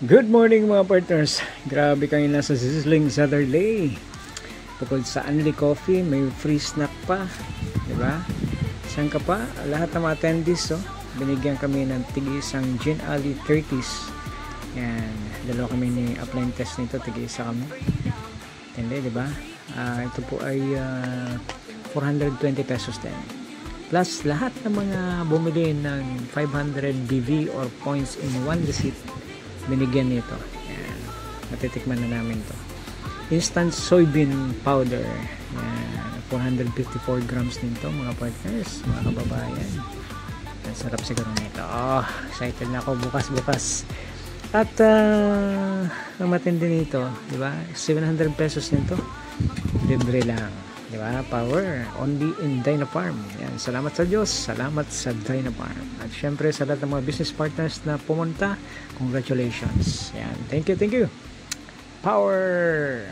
Good morning mga partners. Grabe kayo nasa sizzling Saturday. Bukod sa Unli Coffee, may free snack pa. Diba? Saan ka pa? Lahat ng mga attendees, binigyan kami ng tig-isang Gin Ali 30s. Yan. Dalawa kami ni upline test nito. Tig-isa kami. Hindi, diba? Ito po ay 420 pesos din. Plus, lahat ng mga bumili ng 500 BV or points in one receipt, binigyan nito. Yan. Matitikman na namin to. Instant soybean powder. Yan. 454 grams din to mga partners, mga kababayan. Ang sarap siguro nito. Excited na ako bukas. At ang matindi nito, di ba? 700 pesos nito. Libre lang. Di ba? Power. Only in Dynafarm. Yan. Salamat sa Diyos. Salamat sa Dynafarm. At syempre sa lahat ng mga business partners na pumunta, congratulations. Yan. Thank you. Power!